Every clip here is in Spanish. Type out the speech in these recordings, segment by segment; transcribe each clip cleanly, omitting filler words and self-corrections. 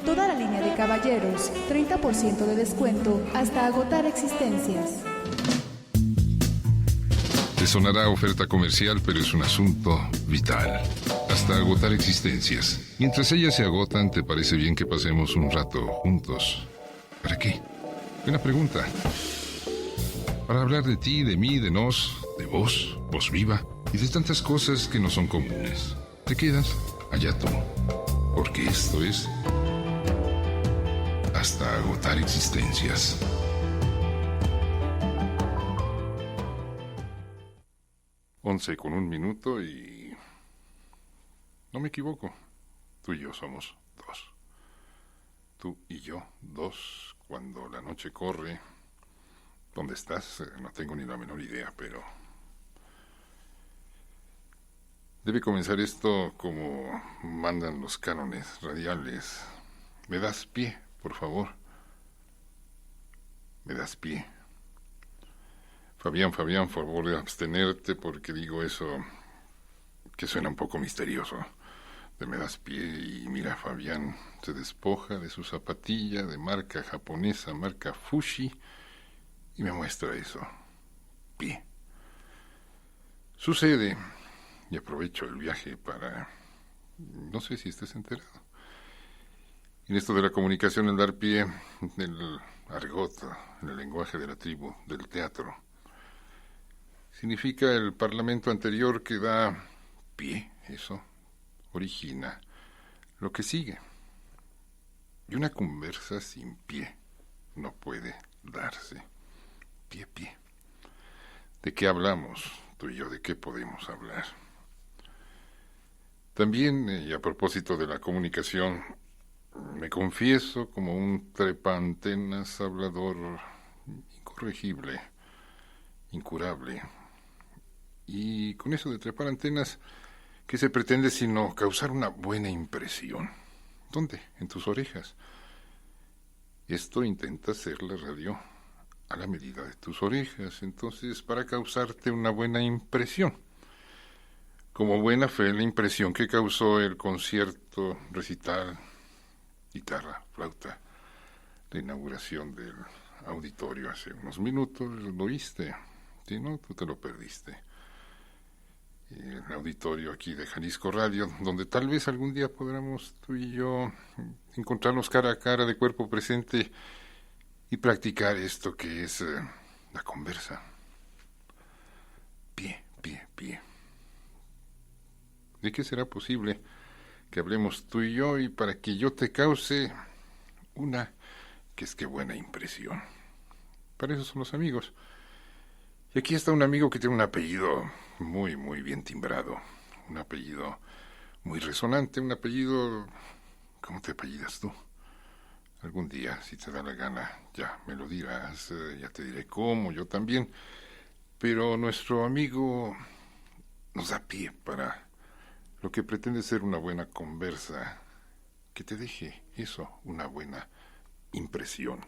Toda la línea de caballeros, 30% de descuento hasta agotar existencias. Te sonará oferta comercial, pero es un asunto vital. Hasta agotar existencias. Mientras ellas se agotan, ¿te parece bien que pasemos un rato juntos? ¿Para qué? Buena pregunta. Para hablar de ti, de mí, de nos, de vos, voz viva, y de tantas cosas que no son comunes. ¿Te quedas? Allá tú. Porque esto es Hasta agotar existencias. Once con un minuto y... no me equivoco. Tú y yo somos dos. Tú y yo, dos, cuando la noche corre. ¿Dónde estás? No tengo ni la menor idea, pero... debe comenzar esto como mandan los cánones radiales. ¿Me das pie, por favor? ¿Me das pie? Fabián, favor de abstenerte porque digo eso que suena un poco misterioso. De me das pie y mira, Fabián se despoja de su zapatilla de marca japonesa, marca Fushi, y me muestra eso. Pie. Sucede, y aprovecho el viaje para... no sé si estés enterado. En esto de la comunicación, el dar pie, el argot, en el lenguaje de la tribu, del teatro, significa el parlamento anterior que da pie, eso origina lo que sigue. Y una conversa sin pie no puede darse. Pie. ¿De qué hablamos, tú y yo? ¿De qué podemos hablar? También, y a propósito de la comunicación, me confieso como un trepaantenas hablador incorregible, incurable. Y con eso de trepar antenas, ¿qué se pretende sino causar una buena impresión? ¿Dónde? En tus orejas. Esto intenta hacer la radio a la medida de tus orejas, entonces para causarte una buena impresión. Como buena fue la impresión que causó el concierto, recital, guitarra, flauta, de inauguración del auditorio hace unos minutos. Lo oíste, si no, tú te lo perdiste. El auditorio aquí de Jalisco Radio, donde tal vez algún día podamos tú y yo encontrarnos cara a cara, de cuerpo presente, y practicar esto que es la conversa. Pie. ¿De qué será posible que hablemos tú y yo, y para que yo te cause una, que es que buena impresión? Para eso son los amigos. Y aquí está un amigo que tiene un apellido muy bien timbrado, un apellido muy resonante, un apellido... ¿cómo te apellidas tú? Algún día, si te da la gana, ya me lo dirás, ya te diré cómo, yo también. Pero nuestro amigo nos da pie para lo que pretende ser una buena conversa, que te deje eso, una buena impresión.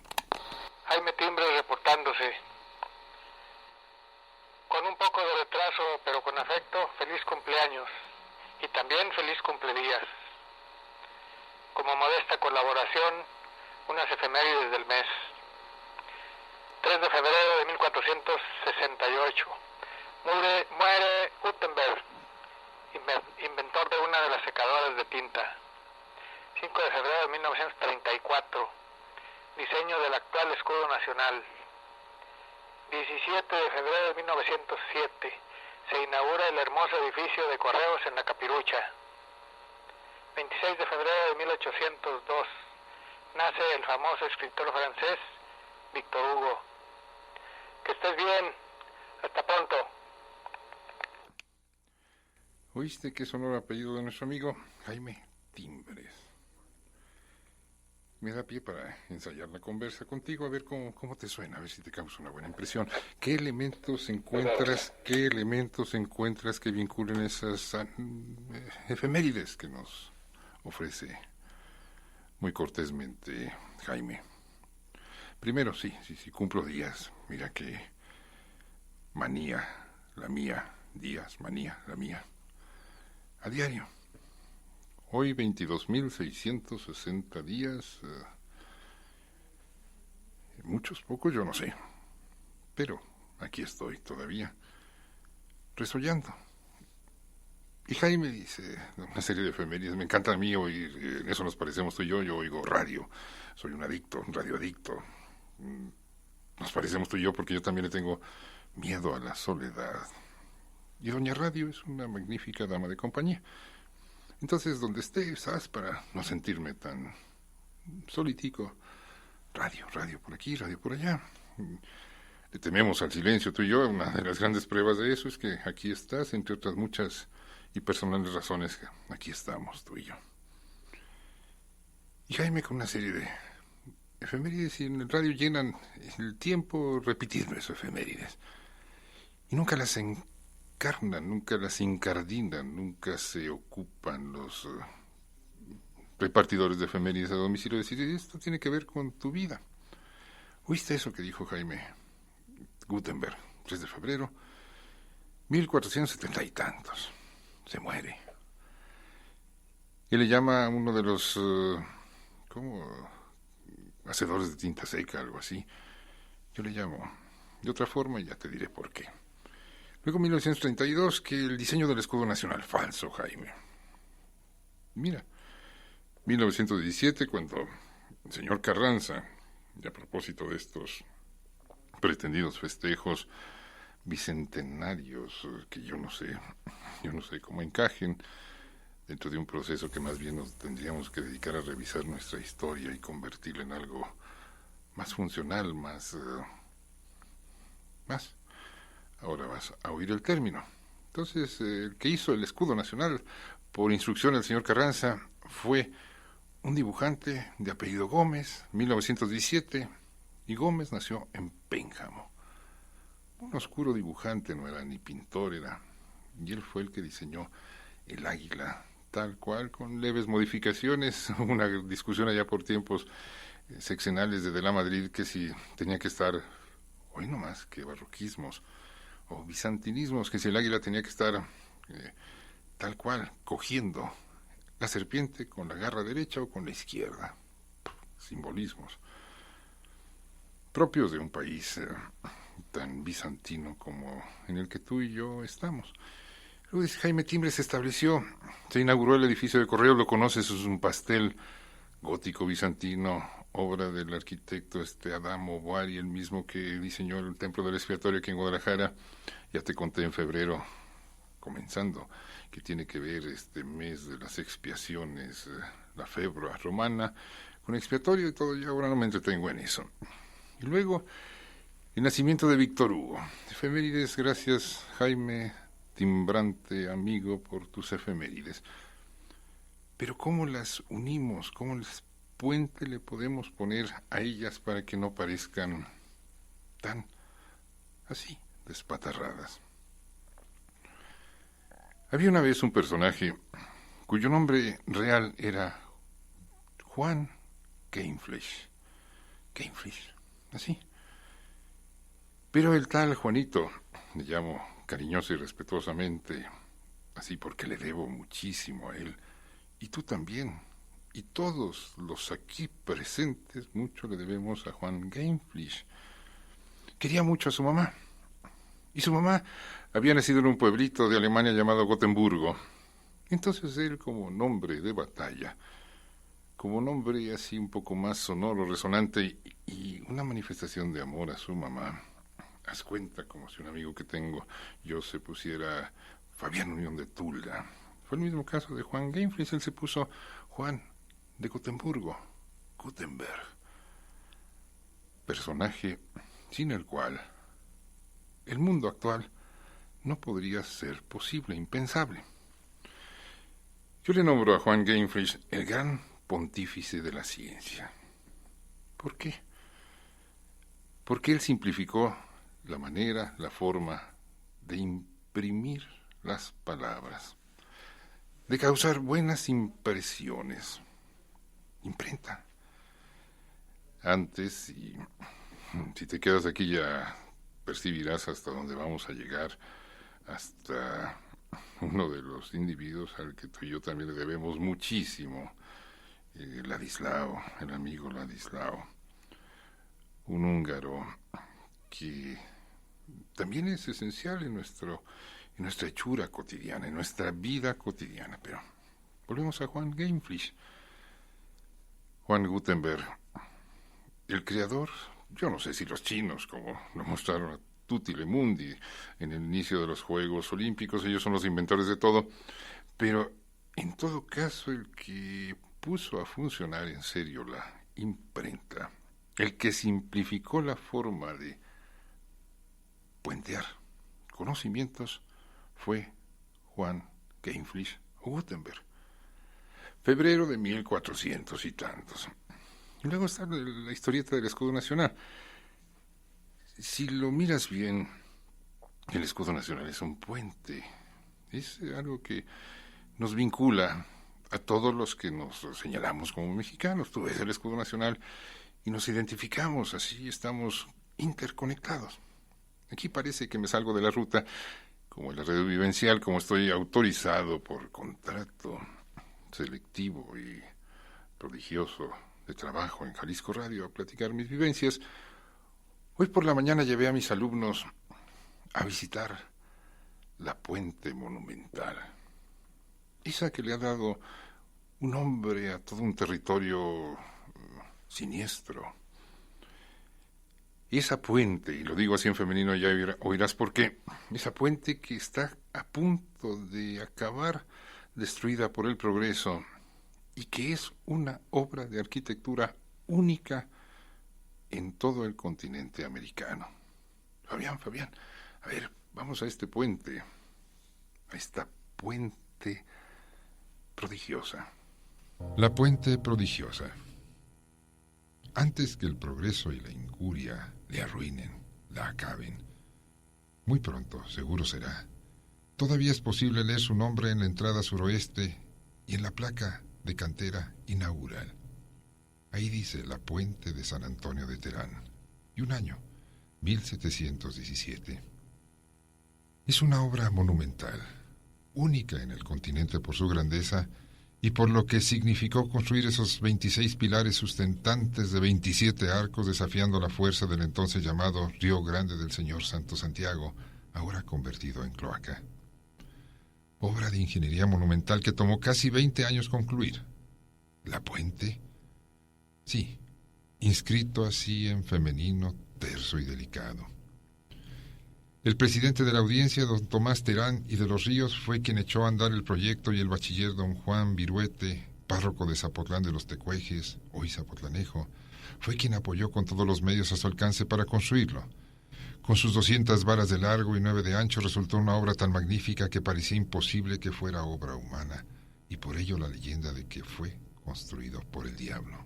Jaime Timbre reportándose. Con un poco de retraso, pero con afecto, feliz cumpleaños. Y también feliz cumpledías. Como modesta colaboración, unas efemérides del mes. 3 de febrero de 1468. Muere Gutenberg, inventor de una de las secadoras de tinta. 5 de febrero de 1934. Diseño del actual escudo nacional. 17 de febrero de 1907. Se inaugura el hermoso edificio de Correos en la Capirucha. 26 de febrero de 1802. Nace el famoso escritor francés Víctor Hugo. Que estés bien. Hasta pronto. ¿Oíste qué sonoro apellido de nuestro amigo? Jaime Timbres. Me da pie para ensayar la conversa contigo, a ver cómo te suena, a ver si te causa una buena impresión. ¿Qué elementos encuentras que vinculen esas efemérides que nos ofrece muy cortésmente Jaime? Primero, sí, cumplo días. Mira qué manía, la mía, días, manía, la mía. A diario. Hoy 22.660 días. Muchos, pocos, yo no sé. Pero aquí estoy todavía, resollando. Y Jaime dice una serie de efemérides. Me encanta a mí oír, en eso nos parecemos tú y yo oigo radio. Soy un adicto, un radioadicto. Nos parecemos tú y yo porque yo también le tengo miedo a la soledad. Y Doña Radio es una magnífica dama de compañía. Entonces, donde esté, ¿sabes? Para no sentirme tan solitico. Radio por aquí, radio por allá. Le tememos al silencio tú y yo. Una de las grandes pruebas de eso es que aquí estás, entre otras muchas y personales razones, que aquí estamos tú y yo. Y Jaime con una serie de efemérides, y en el radio llenan el tiempo repitiendo esas efemérides. Y nunca las encarnan, nunca las incardinan, nunca se ocupan los repartidores de efemérides a domicilio de decir, esto tiene que ver con tu vida. ¿Oíste eso que dijo Jaime Gutenberg? 3 de febrero, 1470 y tantos. Se muere. Y le llama a uno de los hacedores de tinta seca, algo así. Yo le llamo de otra forma y ya te diré por qué. Luego 1932, que el diseño del escudo nacional, falso, Jaime. Mira, 1917, cuando el señor Carranza, y a propósito de estos pretendidos festejos bicentenarios, que yo no sé cómo encajen dentro de un proceso que más bien nos tendríamos que dedicar a revisar nuestra historia y convertirla en algo más funcional, más. Ahora vas a oír el término. Entonces, el que hizo el escudo nacional por instrucción del señor Carranza fue un dibujante de apellido Gómez, 1917, y Gómez nació en Pénjamo. Un oscuro dibujante, no era ni pintor, y él fue el que diseñó el águila, tal cual, con leves modificaciones. Una discusión allá por tiempos sexenales de la Madrid, que si tenía que estar, hoy no más que barroquismos o bizantinismos, que si el águila tenía que estar tal cual, cogiendo la serpiente con la garra derecha o con la izquierda. Simbolismos propios de un país tan bizantino como en el que tú y yo estamos. Luego dice Jaime Timbre, se inauguró el edificio de correo, lo conoces, es un pastel gótico bizantino, obra del arquitecto Adamo Boari, el mismo que diseñó el templo del expiatorio aquí en Guadalajara. Ya te conté en febrero, comenzando, que tiene que ver este mes de las expiaciones, la febra romana, con expiatorio y todo. Ya ahora no me entretengo en eso. Y luego, el nacimiento de Víctor Hugo. Efemérides, gracias Jaime Timbrante, amigo, por tus efemérides. Pero ¿cómo las unimos? ¿Cómo les puente le podemos poner a ellas para que no parezcan tan así, despatarradas? Había una vez un personaje cuyo nombre real era Juan Gameflesh, así. Pero el tal Juanito, le llamo cariñosa y respetuosamente, así porque le debo muchísimo a él, y tú también, y todos los aquí presentes, mucho le debemos a Juan Gameflesh. Quería mucho a su mamá, y su mamá había nacido en un pueblito de Alemania llamado Gotemburgo. Entonces él, como nombre de batalla, como nombre así un poco más sonoro, resonante, y una manifestación de amor a su mamá, haz cuenta como si un amigo que tengo yo se pusiera Fabián Unión de Tula. Fue el mismo caso de Juan Gameflesh, él se puso Juan de Gotemburgo, Gutenberg, personaje sin el cual el mundo actual no podría ser posible, impensable. Yo le nombro a Juan Gameflesh el gran pontífice de la ciencia. ¿Por qué? Porque él simplificó la manera, la forma de imprimir las palabras, de causar buenas impresiones. Imprenta. Antes, y si te quedas aquí ya percibirás hasta dónde vamos a llegar, hasta uno de los individuos al que tú y yo también le debemos muchísimo, Ladislao, el amigo Ladislao, un húngaro que también es esencial en nuestra hechura cotidiana, en nuestra vida cotidiana. Pero volvemos a Juan Gameflish, Juan Gutenberg, el creador. Yo no sé si los chinos, como lo mostraron a tutti le mundi en el inicio de los Juegos Olímpicos, ellos son los inventores de todo, pero en todo caso el que puso a funcionar en serio la imprenta, el que simplificó la forma de puentear conocimientos, fue Juan Gameflish Gutenberg. Febrero de 1400 y tantos. Y luego está la historieta del escudo nacional. Si lo miras bien, el escudo nacional es un puente. Es algo que nos vincula a todos los que nos señalamos como mexicanos. Tú ves el escudo nacional y nos identificamos, así estamos interconectados. Aquí parece que me salgo de la ruta, como en la red vivencial, como estoy autorizado por contrato selectivo y prodigioso de trabajo en Jalisco Radio a platicar mis vivencias. Hoy por la mañana llevé a mis alumnos a visitar la Puente Monumental, esa que le ha dado un nombre a todo un territorio siniestro. Esa puente, y lo digo así en femenino, ya oirás por qué, esa puente que está a punto de acabar destruida por el progreso y que es una obra de arquitectura única en todo el continente americano. Fabián, a ver, vamos a este puente, a esta puente prodigiosa. La puente prodigiosa. Antes que el progreso y la incuria le arruinen, la acaben, muy pronto, seguro será, todavía es posible leer su nombre en la entrada suroeste y en la placa de cantera inaugural. Ahí dice la Puente de San Antonio de Terán, y un año, 1717. Es una obra monumental, única en el continente por su grandeza y por lo que significó construir esos 26 pilares sustentantes de 27 arcos desafiando la fuerza del entonces llamado Río Grande del Señor Santo Santiago, ahora convertido en cloaca. Obra de ingeniería monumental que tomó casi 20 años concluir. ¿La puente? Sí, inscrito así en femenino, terso y delicado. El presidente de la audiencia, don Tomás Terán y de los Ríos, fue quien echó a andar el proyecto y el bachiller don Juan Viruete, párroco de Zapotlán de los Tecuejes, hoy Zapotlanejo, fue quien apoyó con todos los medios a su alcance para construirlo. Con sus 200 varas de largo y 9 de ancho resultó una obra tan magnífica que parecía imposible que fuera obra humana, y por ello la leyenda de que fue construido por el diablo.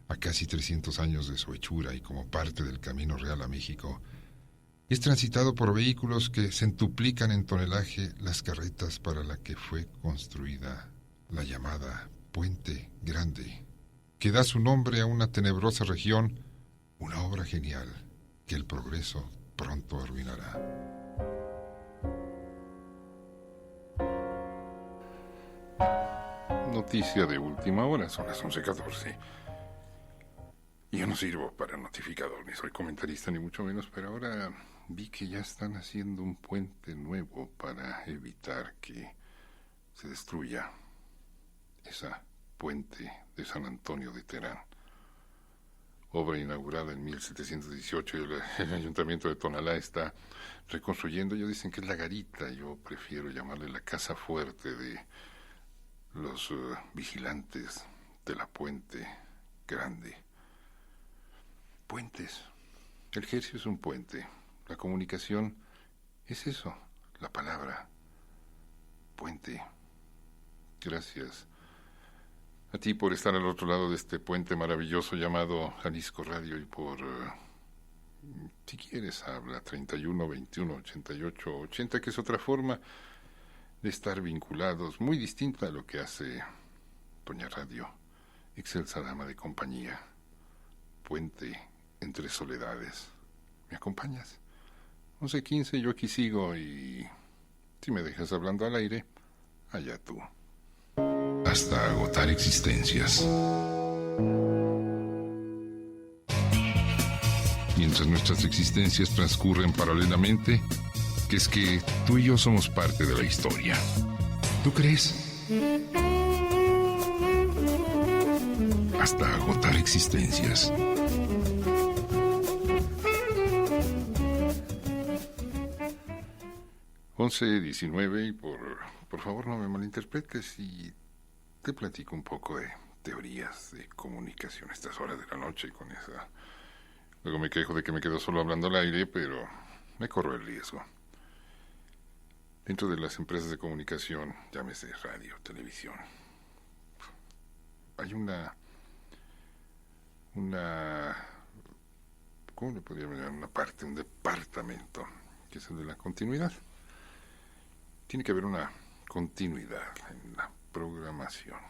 A casi 300 años de su hechura y como parte del Camino Real a México, es transitado por vehículos que centuplican en tonelaje las carretas para la que fue construida la llamada Puente Grande, que da su nombre a una tenebrosa región, una obra genial que el progreso pronto arruinará. Noticia de última hora, son las 11:14. Yo no sirvo para notificador, ni soy comentarista, ni mucho menos, pero ahora vi que ya están haciendo un puente nuevo para evitar que se destruya esa puente de San Antonio de Terán. Obra inaugurada en 1718 y el ayuntamiento de Tonalá está reconstruyendo. Ellos dicen que es la garita, yo prefiero llamarle la casa fuerte de los vigilantes de la Puente Grande. Puentes. El ejercicio es un puente. La comunicación es eso, la palabra. Puente. Gracias a ti por estar al otro lado de este puente maravilloso llamado Jalisco Radio y por, si quieres, habla 31 21 88 80, que es otra forma de estar vinculados, muy distinta a lo que hace Doña Radio, excelsa dama de compañía. Puente entre soledades. ¿Me acompañas? 11:15, yo aquí sigo y Si me dejas hablando al aire, allá tú. Hasta agotar existencias. Mientras nuestras existencias transcurren paralelamente, que es que tú y yo somos parte de la historia. ¿Tú crees? Hasta agotar existencias. Once 19 y por favor no me malinterpretes y te platico un poco de teorías de comunicación a estas horas de la noche y con esa... Luego me quejo de que me quedo solo hablando al aire, pero me corro el riesgo. Dentro de las empresas de comunicación, llámese radio, televisión, hay una ¿cómo le podríamos llamar? Una parte, un departamento, que es el de la continuidad. Tiene que haber una continuidad en la programación.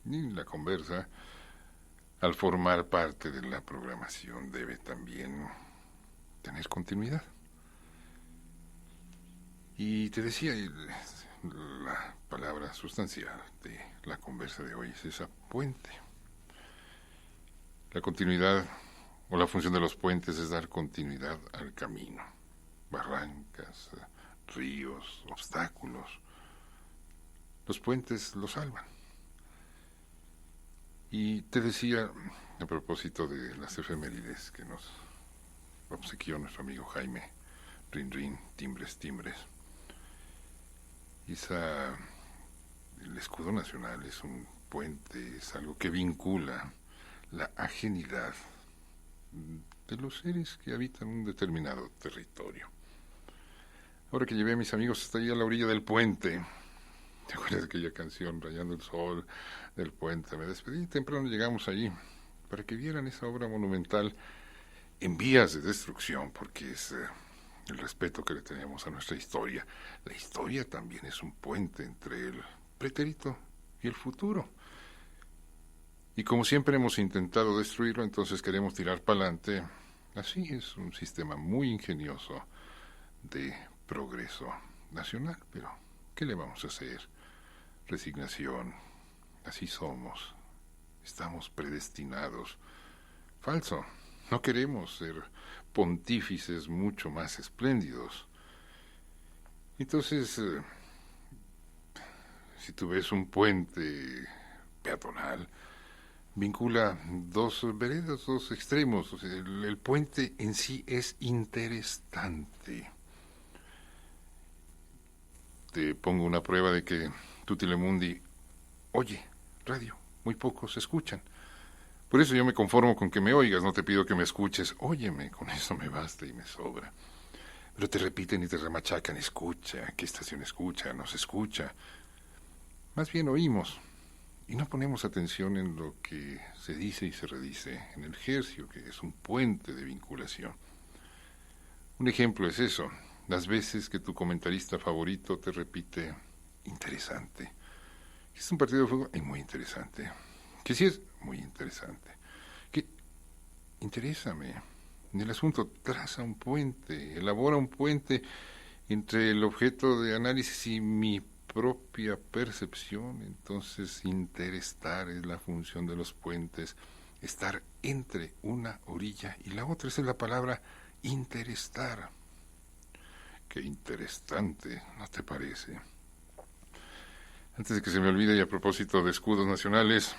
Y la conversa, al formar parte de la programación, debe también tener continuidad. Y te decía, la palabra sustancial de la conversa de hoy es esa puente. La continuidad o la función de los puentes es dar continuidad al camino. Barrancas, ríos, obstáculos. Los puentes lo salvan. Y te decía, a propósito de las efemérides que nos obsequió nuestro amigo Jaime, Rin Rin, timbres, timbres. El escudo nacional es un puente, es algo que vincula la ajenidad de los seres que habitan un determinado territorio. Ahora que llevé a mis amigos hasta ahí a la orilla del puente, ¿te acuerdas de aquella canción, Rayando el Sol del puente? Me despedí, temprano llegamos allí para que vieran esa obra monumental en vías de destrucción, porque es el respeto que le tenemos a nuestra historia. La historia también es un puente entre el pretérito y el futuro. Y como siempre hemos intentado destruirlo, entonces queremos tirar para adelante. Así es un sistema muy ingenioso de progreso nacional, pero ¿qué le vamos a hacer? Resignación, así somos, estamos predestinados. Falso, no queremos ser pontífices mucho más espléndidos. Entonces, si tú ves un puente peatonal, vincula dos veredas, dos extremos. O sea, el puente en sí es interesante. Te pongo una prueba de que Tuttilemundi oye radio, muy pocos escuchan. Por eso yo me conformo con que me oigas, no te pido que me escuches, óyeme, con eso me basta y me sobra. Pero te repiten y te remachacan, escucha, ¿qué estación escucha? No se escucha. Más bien oímos y no ponemos atención en lo que se dice y se redice en el hercio, que es un puente de vinculación. Un ejemplo es eso, las veces que tu comentarista favorito te repite, interesante. Es un partido de fútbol, es muy interesante. Que sí es muy interesante. Que interésame. En el asunto traza un puente, elabora un puente entre el objeto de análisis y mi propia percepción. Entonces interestar es la función de los puentes, estar entre una orilla y la otra. Esa es la palabra interestar. Qué interesante, ¿no te parece? Antes de que se me olvide, y a propósito de escudos nacionales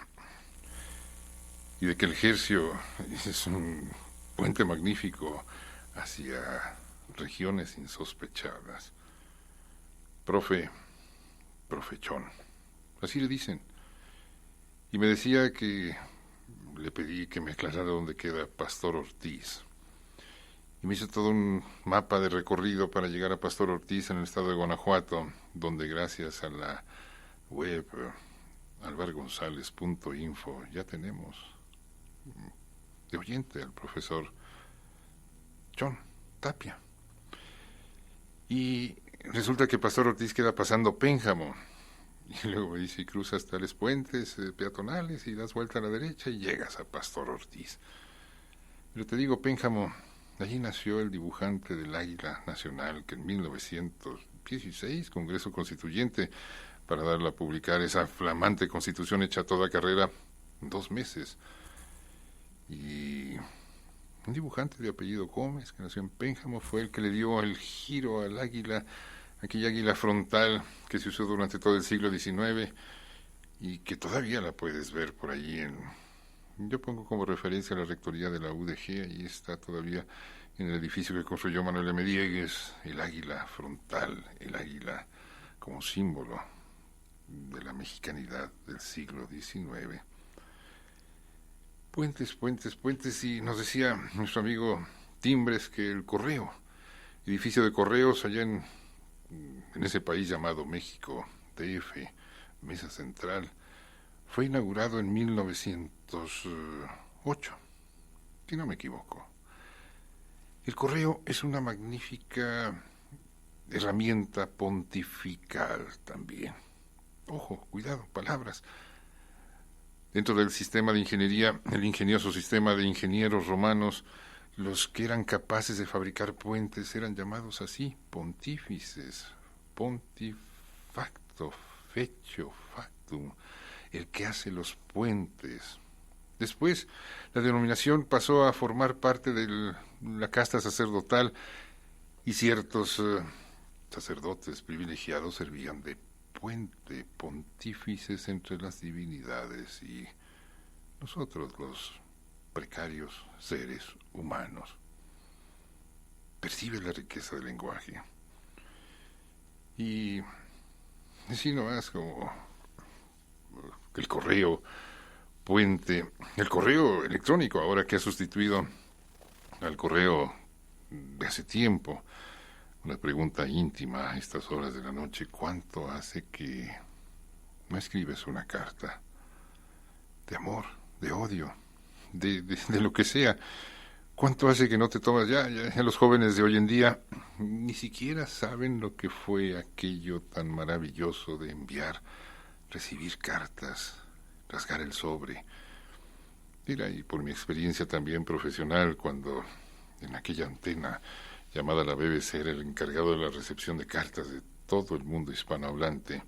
y de que el hercio es un puente magnífico hacia regiones insospechadas. Profe Chon, así le dicen. Y me decía que le pedí que me aclarara dónde queda Pastor Ortiz. Y me hizo todo un mapa de recorrido para llegar a Pastor Ortiz en el estado de Guanajuato, donde gracias a la web alvargonzalez.info ya tenemos de oyente al profesor John Tapia. Y resulta que Pastor Ortiz queda pasando Pénjamo. Y luego dice, cruzas tales puentes peatonales y das vuelta a la derecha y llegas a Pastor Ortiz. Pero te digo, Pénjamo, allí nació el dibujante del Águila Nacional que en 1900 XVI Congreso Constituyente para darla a publicar esa flamante constitución hecha a toda carrera en 2 meses. Y un dibujante de apellido Gómez, que nació en Pénjamo, fue el que le dio el giro al águila, aquella águila frontal que se usó durante todo el siglo XIX y que todavía la puedes ver por allí yo pongo como referencia la rectoría de la UDG, ahí está todavía en el edificio que construyó Manuel M. Diegues, el águila frontal, el águila como símbolo de la mexicanidad del siglo XIX. Puentes, puentes, puentes, y nos decía nuestro amigo Timbres que el correo, edificio de correos allá en ese país llamado México, DF, Mesa Central, fue inaugurado en 1908, si no me equivoco. El correo es una magnífica herramienta pontifical también. Ojo, cuidado, palabras. Dentro del sistema de ingeniería, el ingenioso sistema de ingenieros romanos, los que eran capaces de fabricar puentes eran llamados así, pontífices, pontifacto, feccio, factum, el que hace los puentes. Después, la denominación pasó a formar parte de la casta sacerdotal y ciertos sacerdotes privilegiados servían de puente, pontífices entre las divinidades y nosotros, los precarios seres humanos. Percibe la riqueza del lenguaje. Y así nomás como el correo, puente, el correo electrónico ahora que ha sustituido al correo de hace tiempo. Una pregunta íntima a estas horas de la noche: ¿cuánto hace que no escribes una carta de amor, de odio, de lo que sea? ¿Cuánto hace que no te tomas? Ya los jóvenes de hoy en día ni siquiera saben lo que fue aquello tan maravilloso de enviar, recibir cartas, rasgar el sobre. Mira, y por mi experiencia también profesional, cuando en aquella antena llamada la BBC era el encargado de la recepción de cartas de todo el mundo hispanohablante,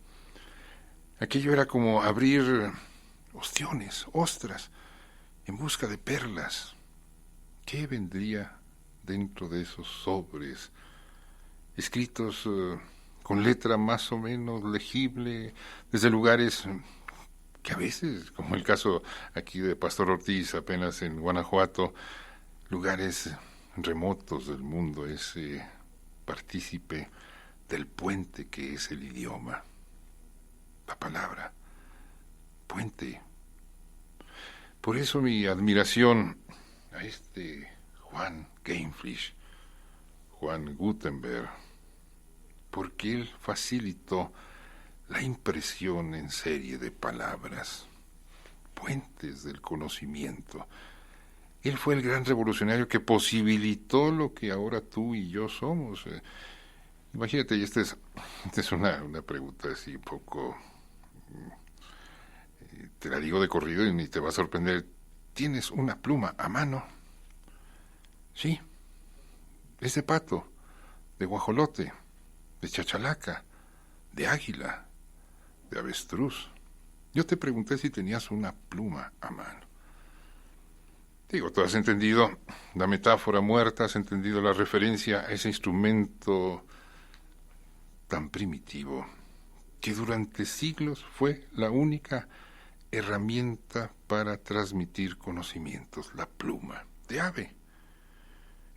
aquello era como abrir ostiones, ostras, en busca de perlas. ¿Qué vendría dentro de esos sobres escritos con letra más o menos legible desde lugares que a veces, como el caso aquí de Pastor Ortiz, apenas en Guanajuato, lugares remotos del mundo, ese partícipe del puente que es el idioma, la palabra, puente? Por eso mi admiración a este Juan Gainflish, Juan Gutenberg, porque él facilitó la impresión en serie de palabras, puentes del conocimiento. Él fue el gran revolucionario que posibilitó lo que ahora tú y yo somos. Imagínate, y esta es una pregunta así un poco, te la digo de corrido y ni te va a sorprender. ¿Tienes una pluma a mano? Sí, es de pato, de guajolote, de chachalaca, de águila, de avestruz. Yo te pregunté si tenías una pluma a mano. Digo, tú has entendido la metáfora muerta, has entendido la referencia a ese instrumento tan primitivo que durante siglos fue la única herramienta para transmitir conocimientos, la pluma de ave.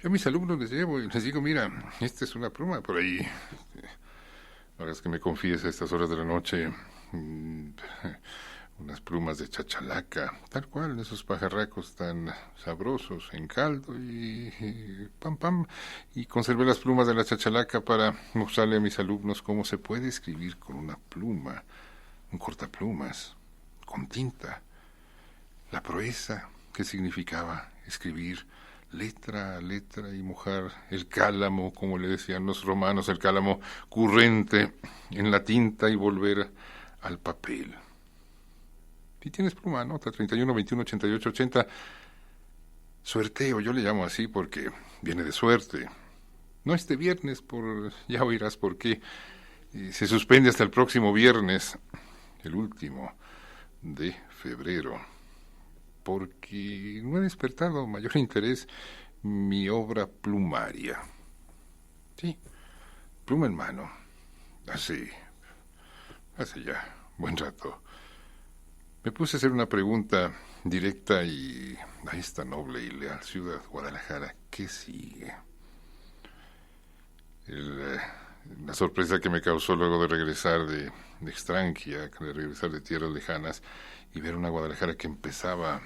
Yo a mis alumnos les llevo y les digo, mira, esta es una pluma por ahí. Ahora es que me confíes a estas horas de la noche, unas plumas de chachalaca, tal cual, esos pajarracos tan sabrosos en caldo y pam pam, y conservé las plumas de la chachalaca para mostrarle a mis alumnos cómo se puede escribir con una pluma, un cortaplumas, con tinta, la proeza que significaba escribir letra a letra y mojar el cálamo, como le decían los romanos, el cálamo currente en la tinta y volver al papel. Si tienes pluma, anota 31, 21, 88, 80. Suerteo, yo le llamo así porque viene de suerte. No este viernes, ya oirás por qué. Se suspende hasta el próximo viernes, el último de febrero, porque no ha despertado mayor interés mi obra plumaria. Sí, pluma en mano, hace ya buen rato. Me puse a hacer una pregunta directa a esta noble y leal ciudad, Guadalajara, ¿qué sigue? La sorpresa que me causó luego de regresar de extranjia, de regresar de tierras lejanas y ver una Guadalajara que empezaba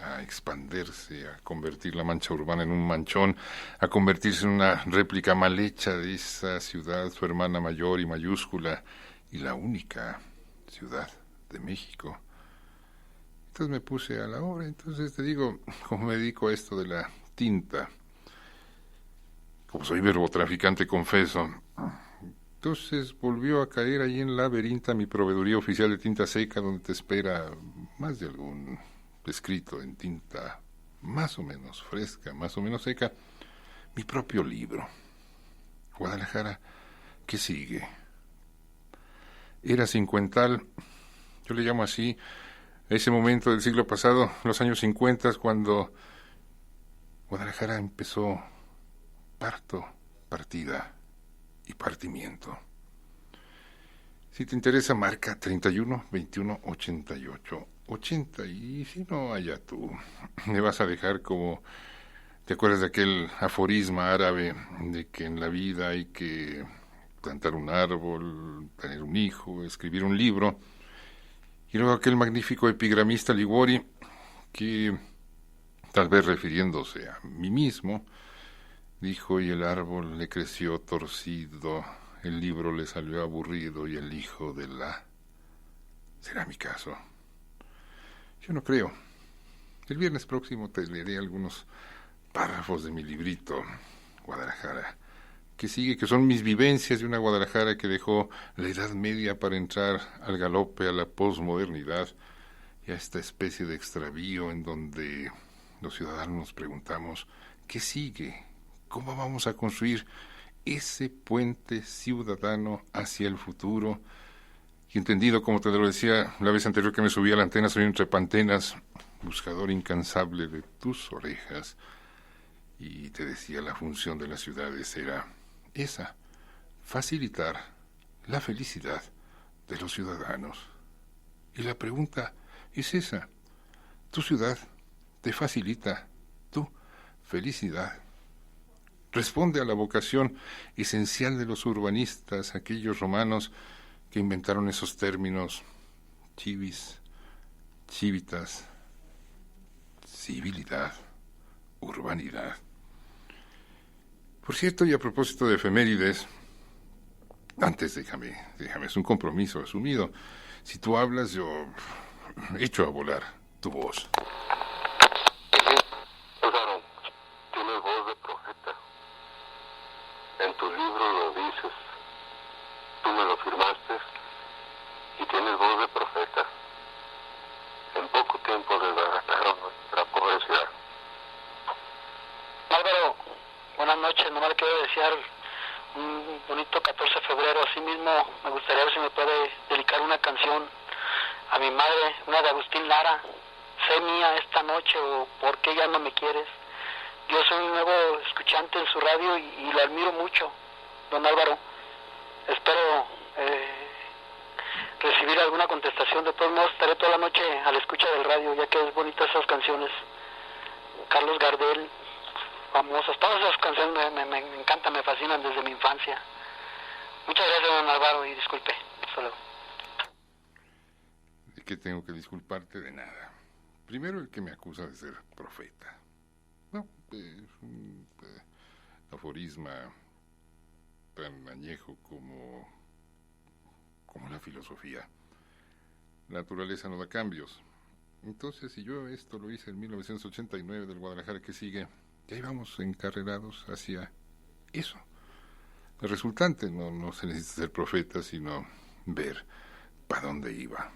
a expandirse, a convertir la mancha urbana en un manchón, a convertirse en una réplica mal hecha de esa ciudad, su hermana mayor y mayúscula, y la única ciudad de México. Entonces me puse a la obra. Entonces te digo, como me dedico a esto de la tinta, como soy verbotraficante, confeso, entonces volvió a caer ahí en Laberinta mi proveeduría oficial de tinta seca, donde te espera más de algún escrito en tinta más o menos fresca, más o menos seca, mi propio libro. Guadalajara, ¿qué sigue? Era cincuental, yo le llamo así, a ese momento del siglo pasado, los años 50, cuando Guadalajara empezó parto, partida y partimiento. Si te interesa, marca 31 21 88 80, y si no, allá tú me vas a dejar como, ¿te acuerdas de aquel aforisma árabe de que en la vida hay que plantar un árbol, tener un hijo, escribir un libro? Y luego aquel magnífico epigramista Liguori, que tal vez refiriéndose a mí mismo, dijo: y el árbol le creció torcido, el libro le salió aburrido y el hijo de la... ¿Será mi caso? Yo no creo. El viernes próximo te leeré algunos párrafos de mi librito, Guadalajara, que sigue, que son mis vivencias de una Guadalajara que dejó la Edad Media para entrar al galope a la posmodernidad y a esta especie de extravío en donde los ciudadanos nos preguntamos, ¿qué sigue? ¿Cómo vamos a construir ese puente ciudadano hacia el futuro? Y entendido, como te lo decía la vez anterior que me subí a la antena, soy un trepantenas, buscador incansable de tus orejas. Y te decía, la función de las ciudades era esa, facilitar la felicidad de los ciudadanos. Y la pregunta es esa, ¿tu ciudad te facilita tu felicidad? Responde a la vocación esencial de los urbanistas, aquellos romanos que inventaron esos términos: civis, civitas, civilidad, urbanidad. Por cierto, y a propósito de efemérides, antes déjame, es un compromiso asumido. Si tú hablas, yo echo a volar tu voz. Claro, tienes voz de profeta. En tu libro lo dices, tú me lo firmaste, y tienes voz de profeta. En poco tiempo desbarataron nuestra pobreza. Álvaro, buenas noches. Nomás le quiero desear un bonito 14 de febrero. Asimismo, me gustaría ver si me puede dedicar una canción a mi madre, una de Agustín Lara, Sé mía esta noche, o ¿Por qué ya no me quieres? Yo soy un nuevo escuchante en su radio y lo admiro mucho, don Álvaro. Espero recibir alguna contestación. De todos modos, estaré toda la noche a la escucha del radio, ya que es bonita esas canciones. Carlos Gardel, famosas, todas esas canciones me encantan, me fascinan desde mi infancia. Muchas gracias, don Álvaro, y disculpe. Hasta luego. ¿De qué tengo que disculparte? De nada. Primero, el que me acusa de ser profeta. No, es un aforisma tan añejo como la filosofía. La naturaleza no da cambios. Entonces, si yo esto lo hice en 1989 del Guadalajara que sigue, ya íbamos encarrerados hacia eso. El resultante no se necesita ser profeta, sino ver para dónde iba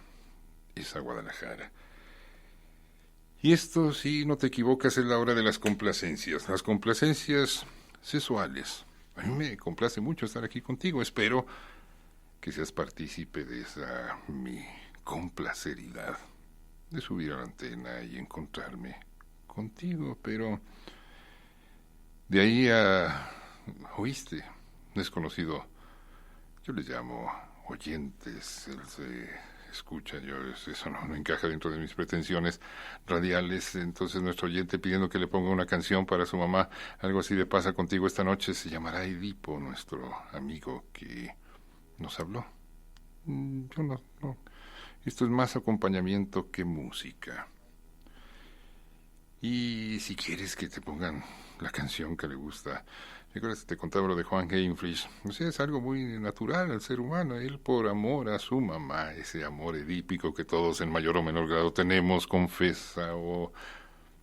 esa Guadalajara. Y esto, si no te equivocas, es la hora de las complacencias. Las complacencias sexuales, A mí me complace mucho estar aquí contigo. Espero que seas partícipe de esa mi complaceridad de subir a la antena y encontrarme contigo, pero de ahí a oíste, desconocido, yo les llamo oyentes, escucha, eso no encaja dentro de mis pretensiones radiales. Entonces nuestro oyente pidiendo que le ponga una canción para su mamá, algo así de pasa contigo esta noche, se llamará Edipo, nuestro amigo que nos habló. Yo no, esto es más acompañamiento que música. Y si quieres que te pongan la canción que le gusta, recuerda que te contaba lo de Juan Heynfrich. O sea, es algo muy natural al ser humano. Él por amor a su mamá, ese amor edípico que todos en mayor o menor grado tenemos, confesa o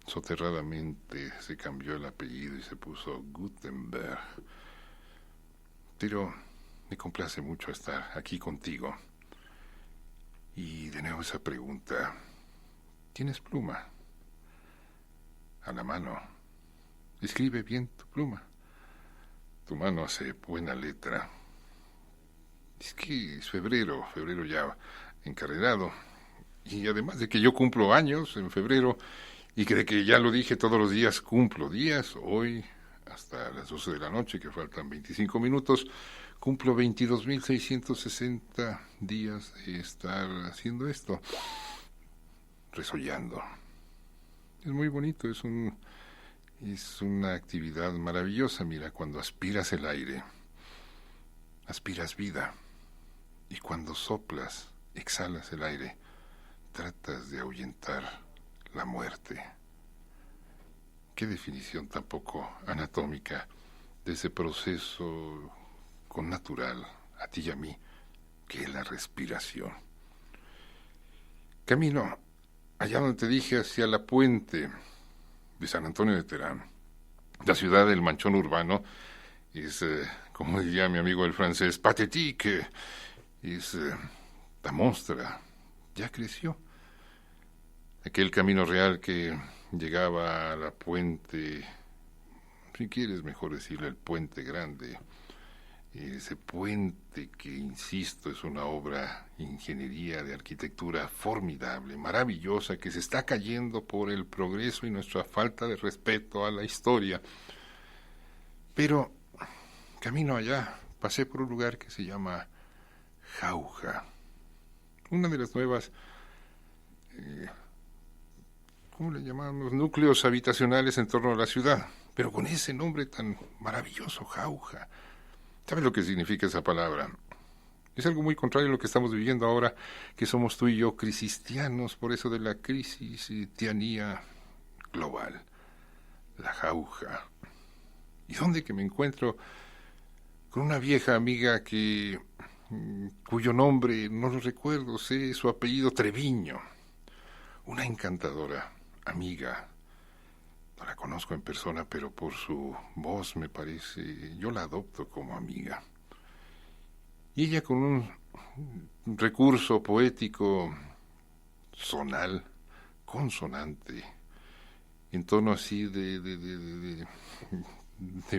soterradamente se cambió el apellido y se puso Gutenberg. Pero me complace mucho estar aquí contigo. Y de nuevo esa pregunta, ¿tienes pluma? A la mano. Escribe bien tu pluma. Tu mano hace buena letra. Es que es febrero ya encarrerado. Y además de que yo cumplo años en febrero, y que de que ya lo dije todos los días, cumplo días, hoy hasta las 12 de la noche, que faltan 25 minutos, cumplo 22.660 días de estar haciendo esto, resollando. Es muy bonito, es una actividad maravillosa. Mira, cuando aspiras el aire, aspiras vida, y cuando soplas, exhalas el aire, tratas de ahuyentar la muerte. Qué definición tan poco anatómica de ese proceso con natural, a ti y a mí, que es la respiración. Camino allá donde te dije, hacia la puente de San Antonio de Terán, la ciudad del manchón urbano, es, como diría mi amigo el francés, pathétique, es la monstra, ya creció. Aquel camino real que llegaba a la puente, si quieres mejor decirle el puente grande, ese puente que, insisto, es una obra de ingeniería, de arquitectura formidable, maravillosa, que se está cayendo por el progreso y nuestra falta de respeto a la historia. Pero, camino allá, pasé por un lugar que se llama Jauja, una de las nuevas, ¿cómo le llamamos?, núcleos habitacionales en torno a la ciudad, pero con ese nombre tan maravilloso, Jauja. ¿Sabes lo que significa esa palabra? Es algo muy contrario a lo que estamos viviendo ahora, que somos tú y yo cristianos, por eso de la cristianía global, la Jauja. ¿Y dónde que me encuentro con una vieja amiga cuyo nombre no lo recuerdo, sé su apellido, Treviño, una encantadora amiga? No la conozco en persona, pero por su voz me parece, yo la adopto como amiga. Y ella con un recurso poético sonal, consonante, en tono así de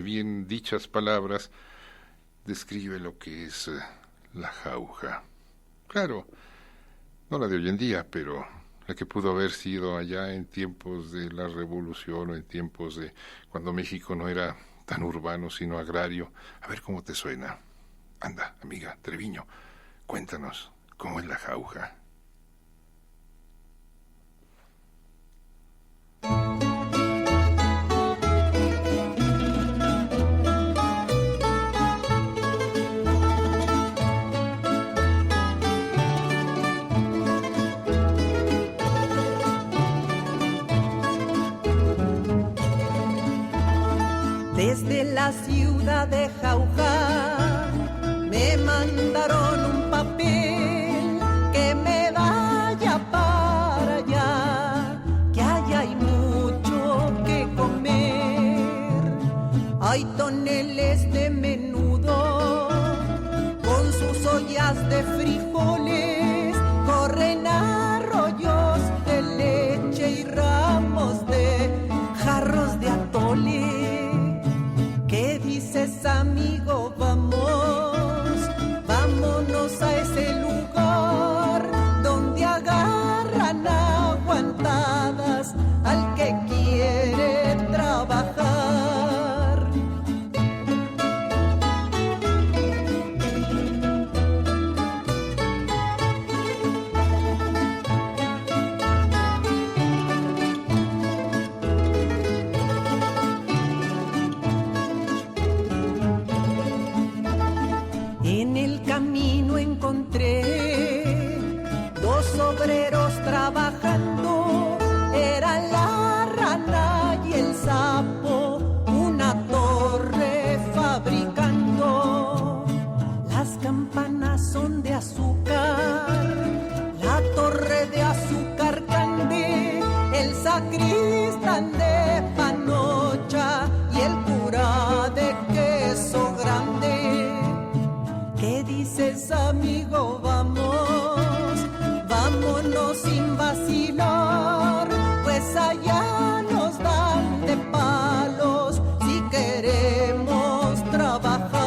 bien dichas palabras, describe lo que es la Jauja. Claro, no la de hoy en día, pero la que pudo haber sido allá en tiempos de la Revolución o en tiempos de cuando México no era tan urbano sino agrario. A ver cómo te suena. Anda, amiga, Treviño, cuéntanos cómo es la Jauja. Desde la ciudad de Jauja me mandaron un papel que me vaya para allá, que allá hay mucho que comer. Hay toneles de menudo con sus ollas de frijoles, corren arroyos de leche y ramos de jarros de atole. ¿Qué dices, amigo? sacristán de panocha y el cura de queso grande. ¿Qué dices, amigo? Vámonos sin vacilar, pues allá nos dan de palos si queremos trabajar.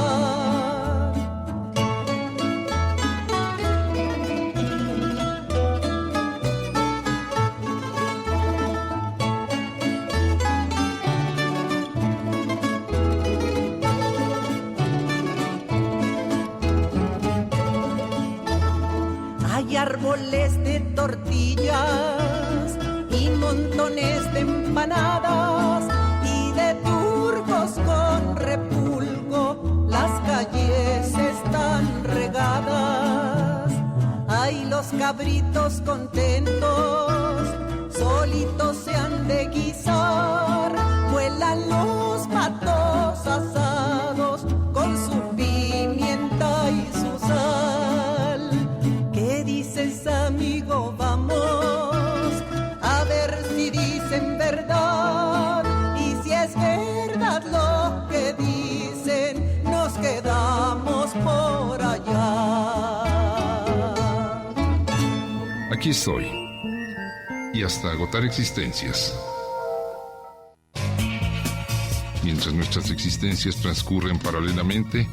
Hay árboles de tortillas y montones de empanadas y de turcos con repulgo, las calles están regadas. Ay, los cabritos contentos, solitos se han de guisar, vuelan los patos asados con su pimienta y su sal. ¿Qué dices, amigo? Vamos a ver si dicen verdad, y si es verdad lo que dicen, nos quedamos por allá. Aquí estoy, y hasta agotar existencias. Mientras nuestras existencias transcurren paralelamente,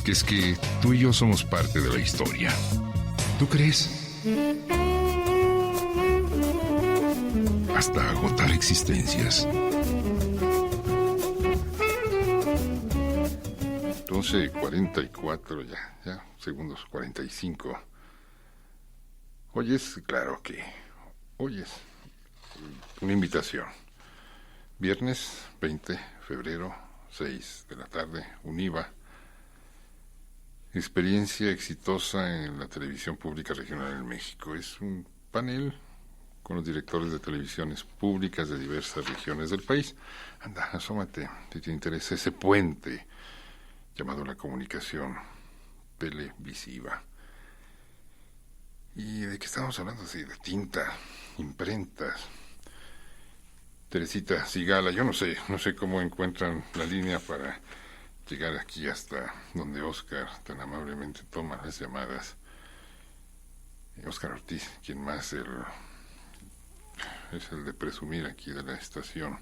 que es que tú y yo somos parte de la historia. ¿Tú crees? Hasta agotar existencias. 11:44 ya, segundos 45. Oyes, claro que oyes una invitación. Viernes 20 de febrero, 6 de la tarde, UNIVA. Experiencia exitosa en la televisión pública regional en México. Es un panel con los directores de televisiones públicas de diversas regiones del país. Anda, asómate si te interesa ese puente llamado la comunicación televisiva. ¿Y de qué estamos hablando? Sí, de tinta, imprentas. Teresita Sigala, yo no sé cómo encuentran la línea para llegar aquí hasta donde Oscar tan amablemente toma las llamadas. Oscar Ortiz, quien más es el de presumir aquí de la estación.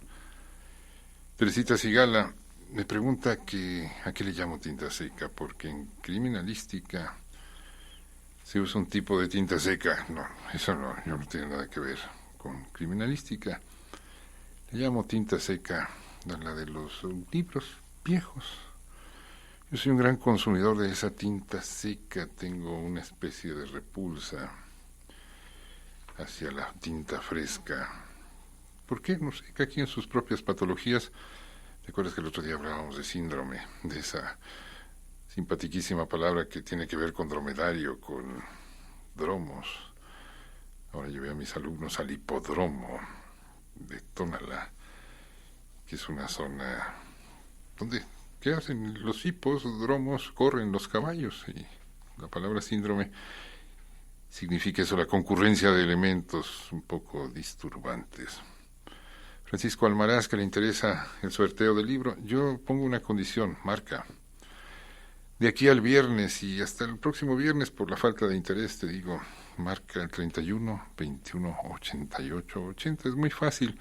Teresita Sigala me pregunta a qué le llamo tinta seca, porque en criminalística se usa un tipo de tinta seca. No, eso no tiene nada que ver con criminalística. Le llamo tinta seca a la de los libros viejos. Yo soy un gran consumidor de esa tinta seca, tengo una especie de repulsa hacia la tinta fresca. ¿Por qué? No sé, cada quien en sus propias patologías. ¿Te acuerdas que el otro día hablábamos de síndrome, de esa simpatiquísima palabra que tiene que ver con dromedario, con dromos? Ahora llevé a mis alumnos al hipódromo de Tonalá, que es una zona donde, ¿qué hacen? Los hipódromos, corren los caballos, y la palabra síndrome significa eso, la concurrencia de elementos un poco disturbantes. Francisco Almaraz, que le interesa el sorteo del libro, yo pongo una condición, marca. De aquí al viernes y hasta el próximo viernes, por la falta de interés, te digo, marca el 31 21 88 80. Es muy fácil,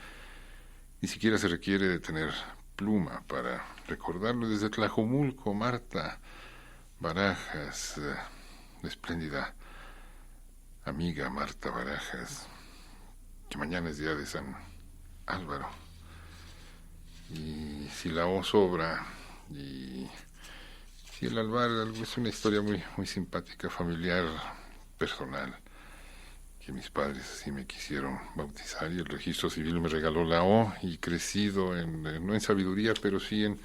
ni siquiera se requiere de tener pluma para recordarlo. Desde Tlajomulco, Marta Barajas, la espléndida amiga Marta Barajas, que mañana es día de San Álvaro, y si la O sobra, y si el albar es una historia muy, muy simpática, familiar, personal, que mis padres así me quisieron bautizar, y el registro civil me regaló la O, y crecido no en sabiduría, pero sí en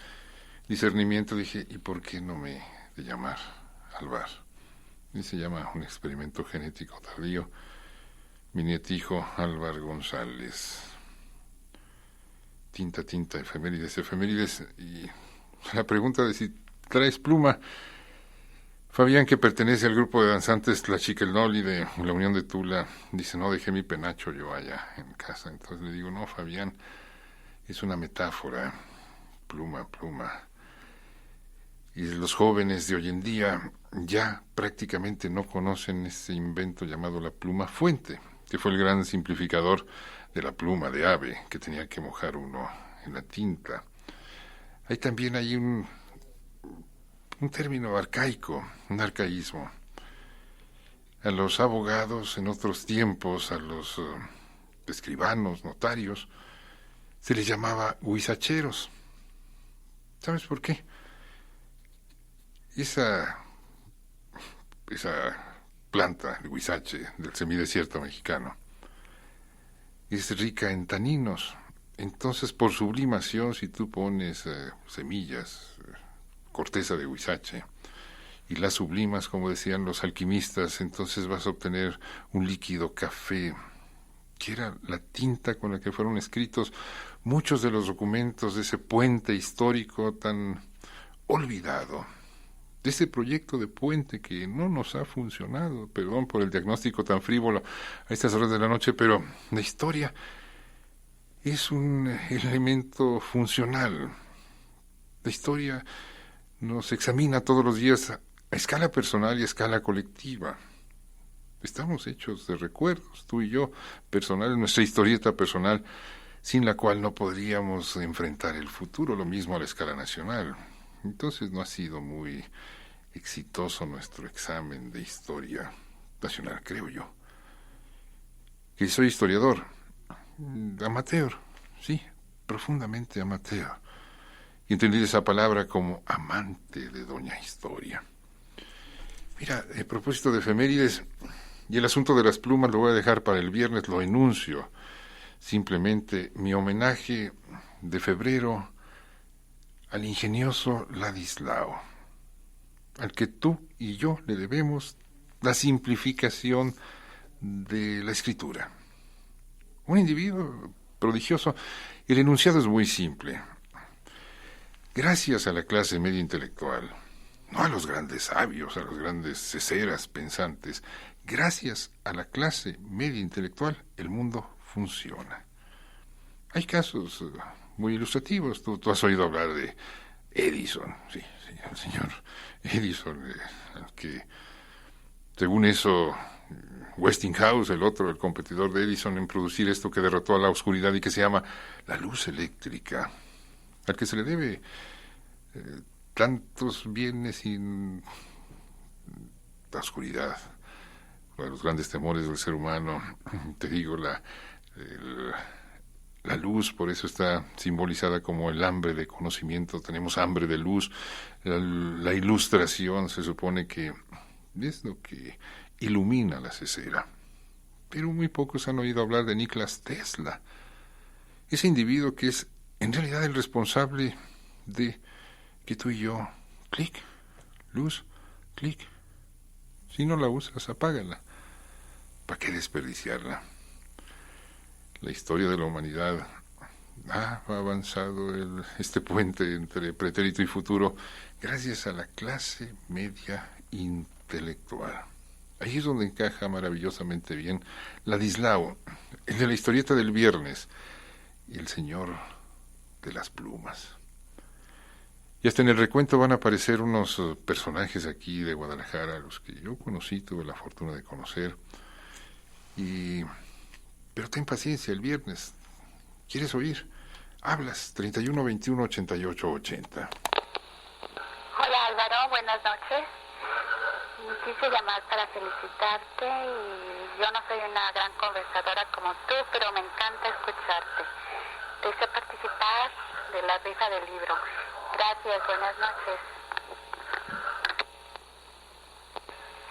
discernimiento, dije, ¿y por qué no me de llamar Alvar? Y se llama un experimento genético tardío. Mi nietijo Álvar González. Tinta, efemérides. Y la pregunta de si traes pluma. Fabián, que pertenece al grupo de danzantes Tlachiquelnoli de la Unión de Tula, dice, no dejé mi penacho yo allá en casa. Entonces le digo, no, Fabián, es una metáfora, pluma, pluma. Y los jóvenes de hoy en día ya prácticamente no conocen ese invento llamado la pluma fuente, que fue el gran simplificador de la pluma de ave, que tenía que mojar uno en la tinta. Hay también un término arcaico, un arcaísmo. A los abogados en otros tiempos, a los escribanos, notarios, se les llamaba huizacheros. ¿Sabes por qué? Esa planta, el huizache del semidesierto mexicano, es rica en taninos. Entonces, por sublimación, si tú pones semillas, corteza de huizache, y la sublimas, como decían los alquimistas, entonces vas a obtener un líquido café, que era la tinta con la que fueron escritos muchos de los documentos de ese puente histórico tan olvidado, de ese proyecto de puente que no nos ha funcionado, perdón por el diagnóstico tan frívolo a estas horas de la noche, pero la historia es un elemento funcional. La historia nos examina todos los días a escala personal y a escala colectiva. Estamos hechos de recuerdos, tú y yo, personal, nuestra historieta personal, sin la cual no podríamos enfrentar el futuro, lo mismo a la escala nacional. Entonces no ha sido muy exitoso nuestro examen de historia nacional, creo yo. Que soy historiador, amateur, sí, profundamente amateur. Y entendí esa palabra como amante de doña historia. Mira, a propósito de efemérides, y el asunto de las plumas lo voy a dejar para el viernes, lo enuncio. Simplemente mi homenaje de febrero al ingenioso Ladislao, al que tú y yo le debemos la simplificación de la escritura. Un individuo prodigioso. El enunciado es muy simple. Gracias a la clase media intelectual, no a los grandes sabios, a los grandes ceceras pensantes, gracias a la clase media intelectual, el mundo funciona. Hay casos muy ilustrativos. Tú has oído hablar de Edison, sí, el señor Edison, que según eso Westinghouse, el otro, el competidor de Edison en producir esto que derrotó a la oscuridad y que se llama la luz eléctrica, al que se le debe tantos bienes sin la oscuridad, uno de los grandes temores del ser humano. Te digo, la luz, por eso está simbolizada como el hambre de conocimiento. Tenemos hambre de luz. La ilustración se supone que es lo que ilumina la cesera. Pero muy pocos han oído hablar de Nikola Tesla, ese individuo que es en realidad el responsable de que tú y yo, clic, luz, clic. Si no la usas, apágala. ¿Para qué desperdiciarla? La historia de la humanidad ha avanzado este puente entre pretérito y futuro gracias a la clase media intelectual. Ahí es donde encaja maravillosamente bien Ladislao, el de la historieta del viernes, y el señor de las plumas. Y hasta en el recuento van a aparecer unos personajes aquí de Guadalajara, los que yo conocí, tuve la fortuna de conocer. Pero ten paciencia, el viernes. ¿Quieres oír? Hablas, 31 21 88 80. Hola Álvaro, buenas noches. Quise llamar para felicitarte y yo no soy una gran conversadora como tú, pero me encanta escucharte. Deseo participar de la rifa del libro. Gracias, buenas noches.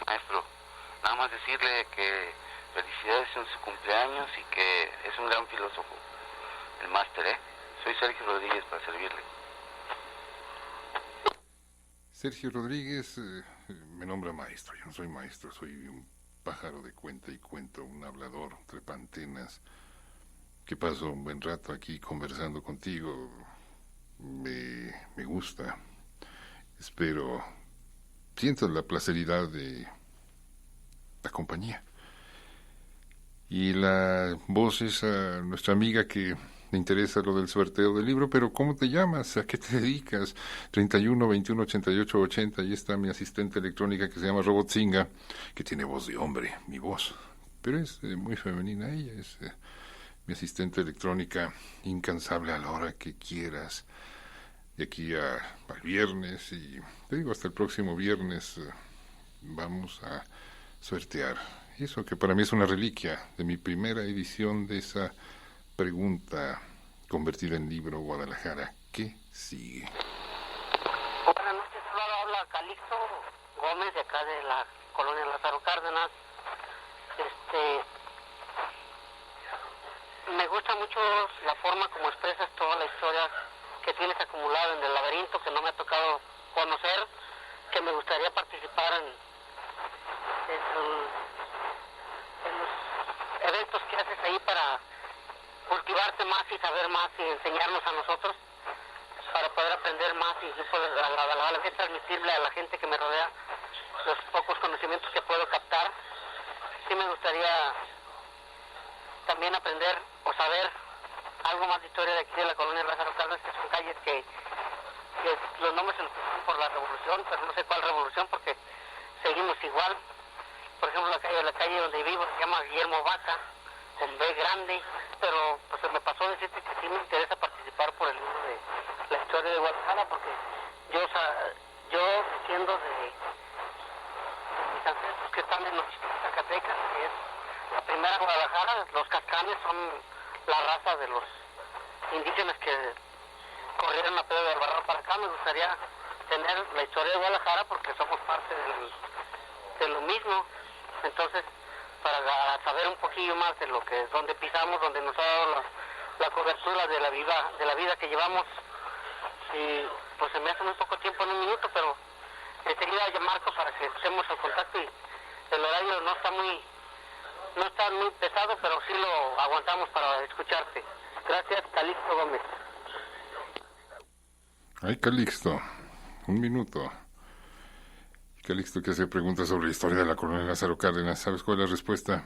Maestro, nada más decirle que felicidades en su cumpleaños y que es un gran filósofo. El máster, Soy Sergio Rodríguez para servirle. Sergio Rodríguez me nombra maestro. Yo no soy maestro, soy un pájaro de cuenta y cuento, un hablador, un trepantenas, que paso un buen rato aquí conversando contigo. Me gusta. Espero siento la placeridad de la compañía. Y la voz es a nuestra amiga que le interesa lo del sorteo del libro, pero ¿cómo te llamas? ¿A qué te dedicas? 31 21 88 80, ahí está mi asistente electrónica que se llama Robotzinga, que tiene voz de hombre, mi voz, pero es muy femenina ella, es mi asistente electrónica incansable a la hora que quieras, de aquí al viernes, y te digo, hasta el próximo viernes vamos a sortear eso que para mí es una reliquia de mi primera edición de esa pregunta convertida en libro Guadalajara. ¿Qué sigue? Buenas noches, habla Calixto Gómez de acá de la colonia Lázaro Cárdenas. Me gusta mucho la forma como expresas toda la historia que tienes acumulada en el laberinto, que no me ha tocado conocer, que me gustaría participar en los eventos que haces ahí para cultivarte más y saber más y enseñarnos a nosotros para poder aprender más y poder a la vez transmitirle a la gente que me rodea los pocos conocimientos que puedo captar. Sí me gustaría también aprender o saber algo más de historia de aquí de la colonia Lázaro Cárdenas, que son calles que los nombres se los pusieron por la revolución, pero no sé cuál revolución porque seguimos igual. Por ejemplo, la calle donde vivo se llama Guillermo Vaca, con B grande, pero pues se me pasó decirte que sí me interesa participar por el libro de la historia de Guadalajara, porque yo siendo de mis ancestros que están en Zacatecas, que es la primera Guadalajara, los cascanes son la raza de los indígenas que corrieron a Pedro de Alvarado para acá. Me gustaría tener la historia de Guadalajara porque somos parte de lo mismo. Entonces, para saber un poquillo más de lo que donde pisamos, donde nos ha dado la cobertura de la vida que llevamos, y pues se me hace muy poco tiempo en un minuto, pero enseguida marco para que estemos en contacto, y el horario no está muy pesado, pero sí lo aguantamos para escucharte. Gracias, Calixto Gómez. Ay, Calixto, un minuto. Calixto que hace preguntas sobre la historia de la colonia Lázaro Cárdenas. ¿Sabes cuál es la respuesta?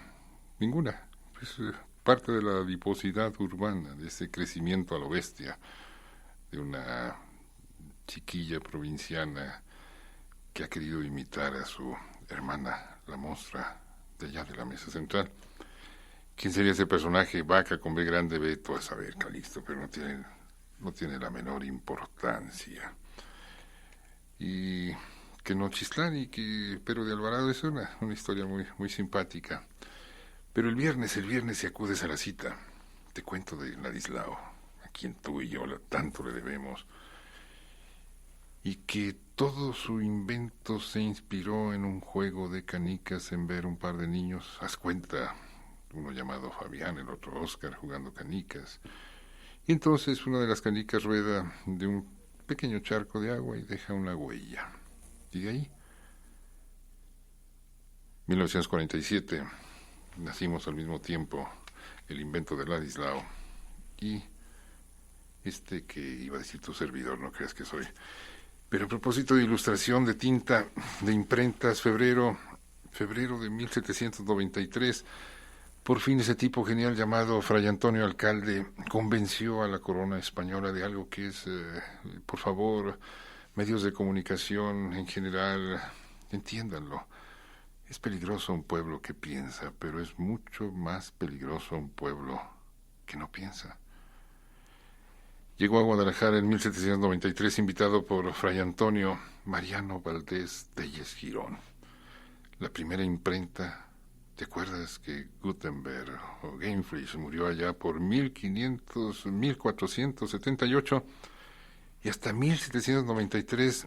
Ninguna. Es parte de la adiposidad urbana, de ese crecimiento a lo bestia, de una chiquilla provinciana que ha querido imitar a su hermana, la monstrua de allá de la mesa central. ¿Quién sería ese personaje? Vaca con B grande, Beto a saber, Calixto, pero no tiene la menor importancia. Y que Nochistlán y que Pedro de Alvarado es una historia muy, muy simpática. Pero el viernes si acudes a la cita, te cuento de Ladislao, a quien tú y yo tanto le debemos, y que todo su invento se inspiró en un juego de canicas, en ver un par de niños, haz cuenta, uno llamado Fabián, el otro Óscar, jugando canicas. Y entonces una de las canicas rueda de un pequeño charco de agua y deja una huella. Y de ahí, 1947, nacimos al mismo tiempo, el invento de Ladislao y que iba a decir tu servidor, no creas que soy. Pero a propósito de ilustración, de tinta, de imprentas, febrero de 1793, por fin ese tipo genial llamado Fray Antonio Alcalde convenció a la corona española de algo que es, por favor, medios de comunicación en general, entiéndanlo. Es peligroso un pueblo que piensa, pero es mucho más peligroso un pueblo que no piensa. Llegó a Guadalajara en 1793 invitado por Fray Antonio Mariano Valdés Telles Girón. La primera imprenta, ¿te acuerdas que Gutenberg o Gameflish murió allá por 1478? Y hasta 1793,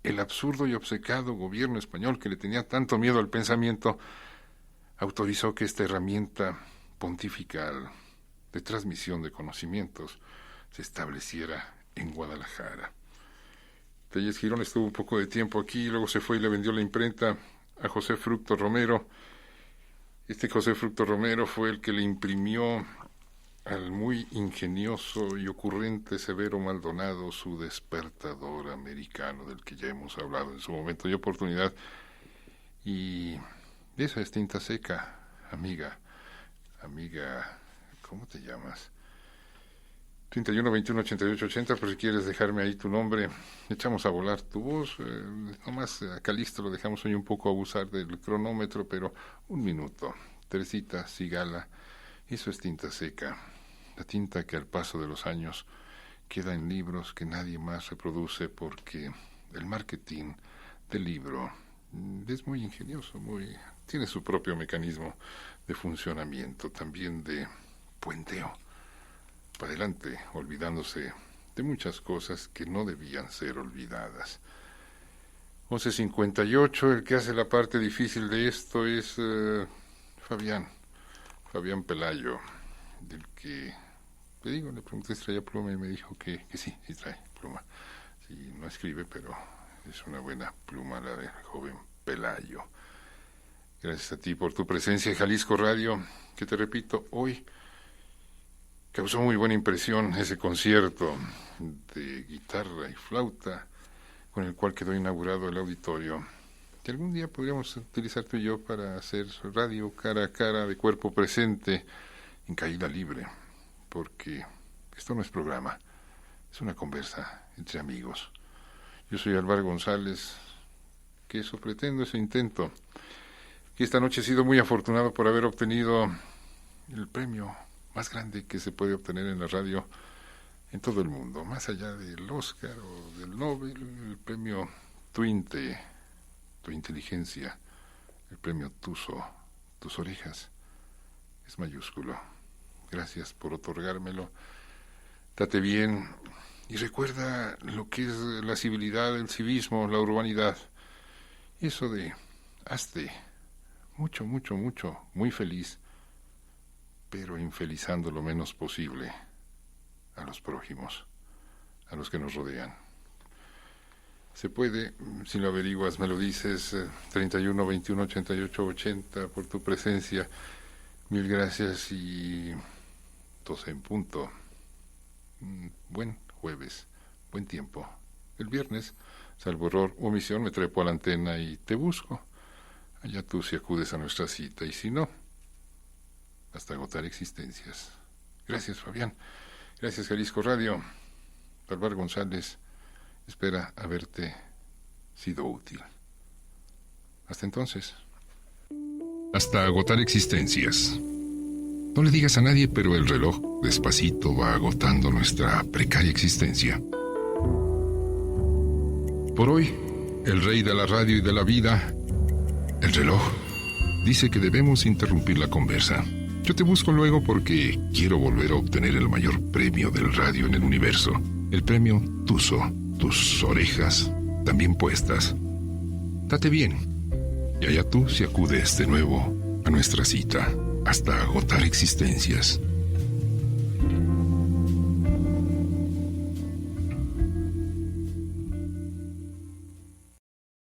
el absurdo y obcecado gobierno español, que le tenía tanto miedo al pensamiento, autorizó que esta herramienta pontifical de transmisión de conocimientos se estableciera en Guadalajara. Telles Girón estuvo un poco de tiempo aquí, y luego se fue y le vendió la imprenta a José Fructo Romero. José Fructo Romero fue el que le imprimió al muy ingenioso y ocurrente Severo Maldonado, su despertador americano, del que ya hemos hablado en su momento de oportunidad. Y esa es Tinta Seca, amiga, ¿cómo te llamas? 31 21 88 80, por si quieres dejarme ahí tu nombre, echamos a volar tu voz. Nomás a Calixto lo dejamos hoy un poco abusar del cronómetro, pero 1 minuto. Teresita Sigala, eso es Tinta Seca, la tinta que al paso de los años queda en libros que nadie más reproduce, porque el marketing del libro es muy ingenioso, tiene su propio mecanismo de funcionamiento, también de puenteo para adelante, olvidándose de muchas cosas que no debían ser olvidadas. 11:58, el que hace la parte difícil de esto es Fabián Pelayo, del que, te digo, le pregunté si traía pluma y me dijo que sí trae pluma. Sí, no escribe, pero es una buena pluma la del joven Pelayo. Gracias a ti por tu presencia en Jalisco Radio, que te repito, hoy causó muy buena impresión ese concierto de guitarra y flauta con el cual quedó inaugurado el auditorio. Que algún día podríamos utilizar tú y yo para hacer radio cara a cara, de cuerpo presente, en caída libre, porque esto no es programa, es una conversa entre amigos. Yo soy Álvaro González, que eso pretendo, eso intento. Que esta noche he sido muy afortunado por haber obtenido el premio más grande que se puede obtener en la radio en todo el mundo, más allá del Oscar o del Nobel, el premio Tuinte, tu inteligencia, el premio Tuso, tus orejas, es mayúsculo. Gracias por otorgármelo. Date bien y recuerda lo que es la civilidad, el civismo, la urbanidad. Y eso de hazte mucho, muy feliz, pero infelizando lo menos posible a los prójimos, a los que nos rodean. Se puede, si lo averiguas, me lo dices. 31 21 88 80 por tu presencia. Mil gracias y 12 en punto. Buen jueves, buen tiempo. El viernes, salvo error o omisión, me trepo a la antena y te busco. Allá tú si acudes a nuestra cita, y si no, hasta agotar existencias. Gracias, Fabián. Gracias, Jalisco Radio. Álvaro González espera haberte sido útil. Hasta entonces. Hasta agotar existencias. No le digas a nadie, pero el reloj despacito va agotando nuestra precaria existencia. Por hoy, el rey de la radio y de la vida, el reloj, dice que debemos interrumpir la conversa. Yo te busco luego porque quiero volver a obtener el mayor premio del radio en el universo, el premio Tuso, tus orejas también puestas. Date bien, y allá tú si acudes de nuevo a nuestra cita hasta agotar existencias.